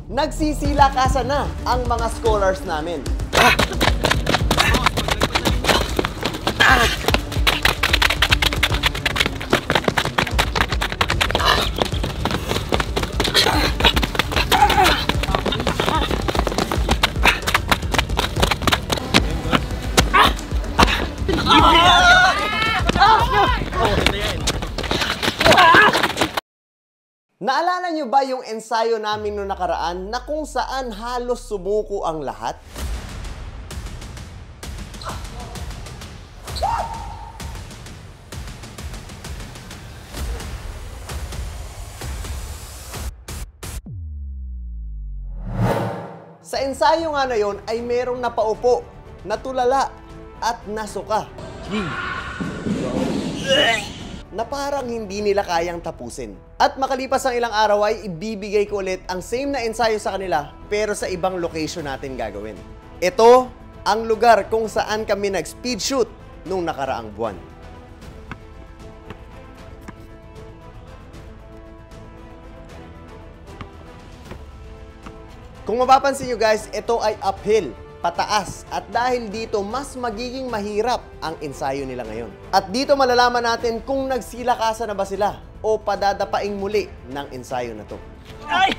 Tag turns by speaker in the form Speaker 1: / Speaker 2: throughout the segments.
Speaker 1: Nagsisilakasan na ang mga scholars namin. Naalala nyo ba yung ensayo namin noong nakaraan na kung saan halos sumuko ang lahat? Sa ensayo nga na yon ay merong napaupo, natulala, at nasuka. Na parang hindi nila kayang tapusin. At makalipas ang ilang araw ay ibibigay ko ulit ang same na ensayo sa kanila pero sa ibang location natin gagawin. Ito ang lugar kung saan kami nag-speed shoot nung nakaraang buwan. Kung mapapansin nyo guys, ito ay uphill, pataas, at dahil dito mas magiging mahirap ang ensayo nila ngayon. At dito malalaman natin kung nagsilakasan na ba sila o padadapaing muli ng ensayo na to. Ay!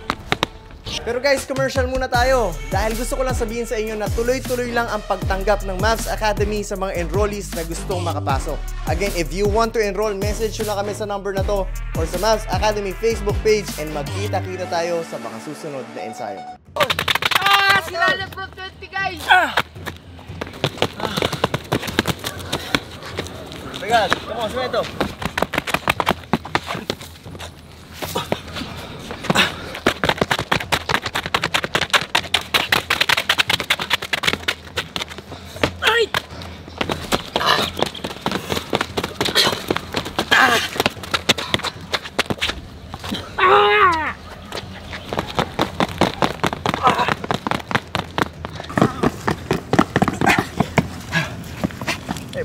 Speaker 1: Pero guys, commercial muna tayo dahil gusto ko lang sabihin sa inyo na tuloy-tuloy lang ang pagtanggap ng Mavs Academy sa mga enrollees na gustong makapasok. Again, if you want to enroll, message nyo na kami sa number na to or sa Mavs Academy Facebook page and magkita-kita tayo sa mga susunod na ensayo.
Speaker 2: Sila from 20 guys!
Speaker 1: Regal, come on, sumeto!
Speaker 2: Ay!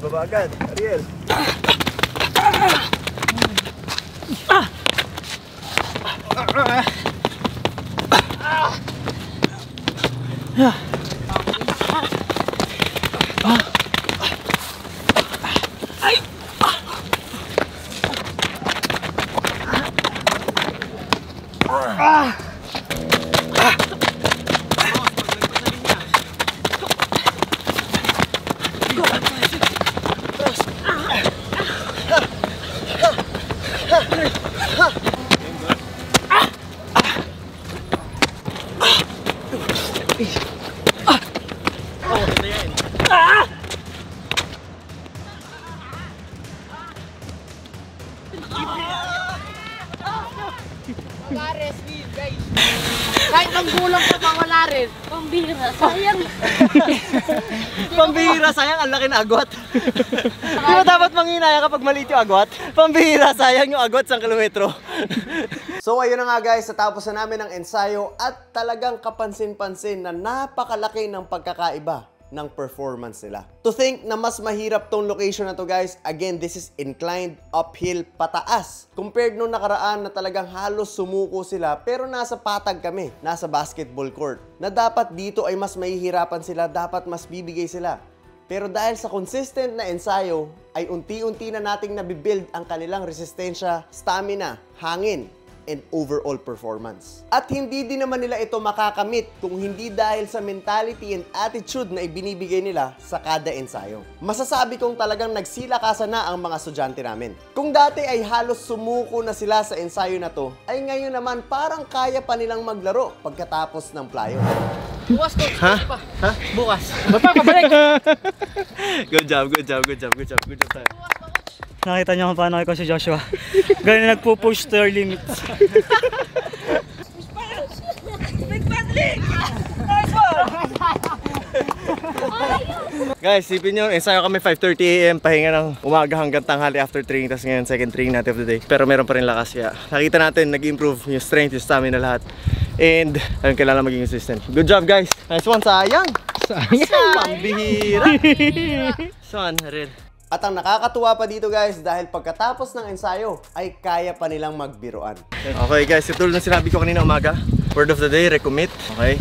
Speaker 1: Baba agad, Ariel.
Speaker 2: Wala rin, guys. Kahit ang gulang pa wala rin. Pambihira, sayang.
Speaker 1: Pambihira, sayang. Ang laki na agwat. Di ba dapat manghinaya kapag maliit yung agwat? Pambihira, sayang yung agwat 1 kilometro. So ayun na nga guys, natapos na namin ang ensayo at talagang kapansin-pansin na napakalaki ng pagkakaiba ng performance nila. To think na mas mahirap tong location na to guys, again, this is inclined, uphill, pataas. Compared nung nakaraan na talagang halos sumuko sila pero nasa patag kami, nasa basketball court. Na dapat dito ay mas mahihirapan sila, dapat mas bibigay sila. Pero dahil sa consistent na ensayo, ay unti-unti na nating nabibuild ang kanilang resistensya, stamina, hangin, and overall performance. At hindi din naman nila ito makakamit kung hindi dahil sa mentality and attitude na ibinibigay nila sa kada ensayo. Masasabi kong talagang nagsilakasan na ang mga estudyante namin. Kung dati ay halos sumuko na sila sa ensayo na to, ay ngayon naman parang kaya pa nilang maglaro pagkatapos ng playo.
Speaker 2: Bukas ko.
Speaker 1: Ha? Ha?
Speaker 2: Bukas. Pabalik.
Speaker 1: Good job, good job, good job, good job, good job tayo.
Speaker 3: Nakita niyo kung paano ako si Joshua. Ganun na nagpo-push to our limits.
Speaker 1: Guys, sipin nyo, ensayo kami 5:30 AM, pahinga ng umaga hanggang tanghali after training, tapos ngayon second training natin of the day. Pero meron pa rin lakas, kaya nakita natin, nag-improve yung strength, yung stamina, lahat. And ayun, kailangan maging consistent. Good job guys! Nice one, sayang! Sayang! Pambihira! Saan, Red? At ang nakakatuwa pa dito guys, dahil pagkatapos ng ensayo, ay kaya pa nilang magbiruan. Okay guys, ito na sinabi ko kanina umaga. Word of the day, recommit. Okay?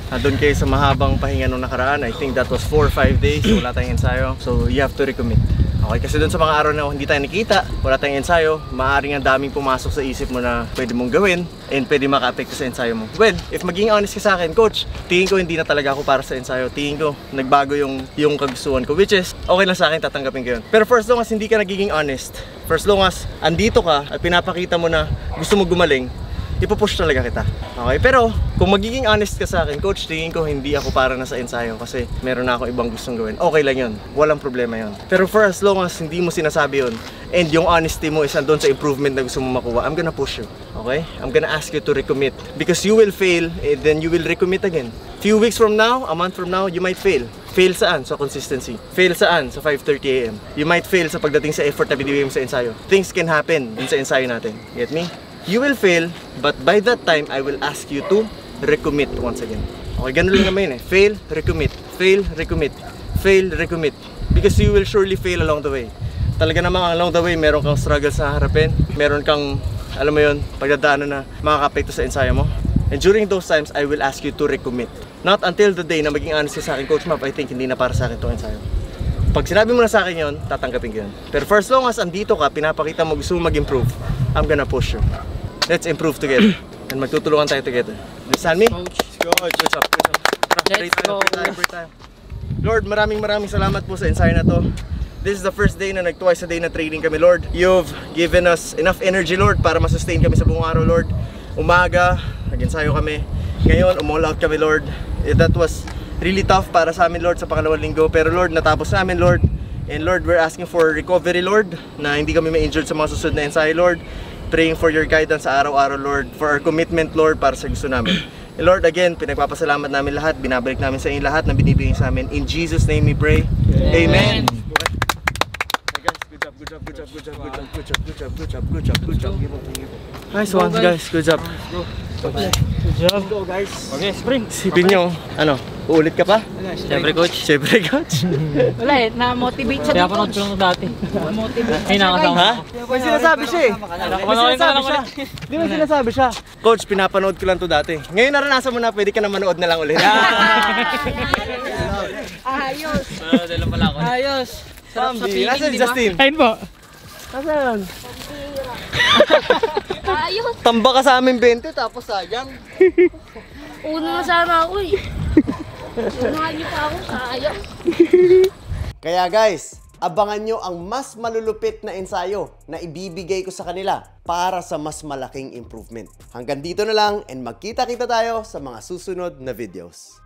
Speaker 1: Doon kayo sa mahabang pahinga nung nakaraan. I think that was 4 or 5 days. So wala tayong ensayo. So you have to recommit. Okay, kasi doon sa mga araw na hindi tayo nakita, wala tayong ensayo, maaaring ang daming pumasok sa isip mo na pwede mong gawin and pwede maka-apekto sa ensayo mo. Well, if maging honest ka sa akin, coach, tingin ko hindi na talaga ako para sa ensayo. Tingin ko nagbago yung kagustuhan ko, which is okay lang sa akin, tatanggapin ko yun. Pero first long as hindi ka nagiging honest, first long as andito ka at pinapakita mo na gusto mo gumaling, ipupush talaga kita. Okay, pero kung magiging honest ka sa akin, coach, tingin ko hindi ako para na sa ensayo kasi meron na ako ibang gustong gawin. Okay lang yun. Walang problema yun. Pero for as long as hindi mo sinasabi yun and yung honesty mo is andun sa improvement na gusto mo makuha, I'm gonna push you. Okay? I'm gonna ask you to recommit. Because you will fail, and then you will recommit again. Few weeks from now, a month from now, you might fail. Fail saan? Sa consistency. Fail saan? Sa 5:30 AM. You might fail sa pagdating sa effort na binibigay mo sa ensayo. Things can happen din sa ensayo natin. Get me? You will fail, but by that time, I will ask you to recommit once again. Okay, ganun lang naman yun eh. Fail, recommit. Fail, recommit. Fail, recommit. Because you will surely fail along the way. Talaga namang along the way, meron kang struggle sa harapin. Meron kang, alam mo yun, pagdadaanan na makaka-apekto sa ensayo mo. And during those times, I will ask you to recommit. Not until the day na maging honest ka sa akin, Coach Map, I think hindi na para sa akin itong ensayo. Pag sinabi mo na sa akin yun, tatanggapin ko yun. Pero for as long as andito ka, pinapakita mo gusto mo mag-improve, I'm gonna push you. Let's improve together. And magtutulungan tayo together. Understand me? Let's go. Good job. Good job.
Speaker 2: Let's go.
Speaker 1: Lord, maraming salamat po sa ensayo na to. This is the first day na twice a day na training kami, Lord. You've given us enough energy, Lord, para ma-sustain kami sa buong araw, Lord. Umaga, nag-ensayo kami. Ngayon, all out kami, Lord. That was really tough para sa amin, Lord, sa pangalawang linggo. Pero Lord, natapos namin, Lord. And Lord, we're asking for recovery, Lord, na hindi kami ma-injured sa mga susunod na ensayo, Lord. Praying for your guidance sa araw-araw, Lord. For our commitment, Lord, para sa gusto namin. And Lord, again, pinagpapasalamat namin lahat. Binabalik namin sa inyo lahat na binibigay sa amin. In Jesus' name we pray. Amen. Good job. Nice one, guys. Good job.
Speaker 3: Good job. Go guys. Okay, spring.
Speaker 1: Sipin nyo, ano, uulit ka pa?
Speaker 3: Siyempre coach.
Speaker 1: Siyempre, coach.
Speaker 2: Wala eh, na-motivate siya
Speaker 3: Kaya panood ko lang dati.
Speaker 2: Na-motivate
Speaker 3: Ay, nakasama
Speaker 1: Ha?
Speaker 3: ako.
Speaker 1: May sinasabi siya eh.
Speaker 3: Panoorin ko lang ulit.
Speaker 1: Di ba sinasabi siya? Coach, pinapanood ko lang to dati. Ngayon naranasan mo na, pwede ka na manood na lang ulit.
Speaker 2: Ayos.
Speaker 3: Dala pala ako.
Speaker 2: Ayos. Sarap sa feeling,
Speaker 1: Nasaan si
Speaker 2: di ba?
Speaker 1: Justin?
Speaker 3: Ayun po.
Speaker 1: Nasaan?
Speaker 2: Ayos.
Speaker 1: Tamba ka sa amin 20 tapos sayang.
Speaker 2: Una na sana ako eh. Unahan niyo pa ako, sayang.
Speaker 1: Kaya guys, abangan nyo ang mas malulupit na ensayo na ibibigay ko sa kanila para sa mas malaking improvement. Hanggang dito na lang and magkita-kita tayo sa mga susunod na videos.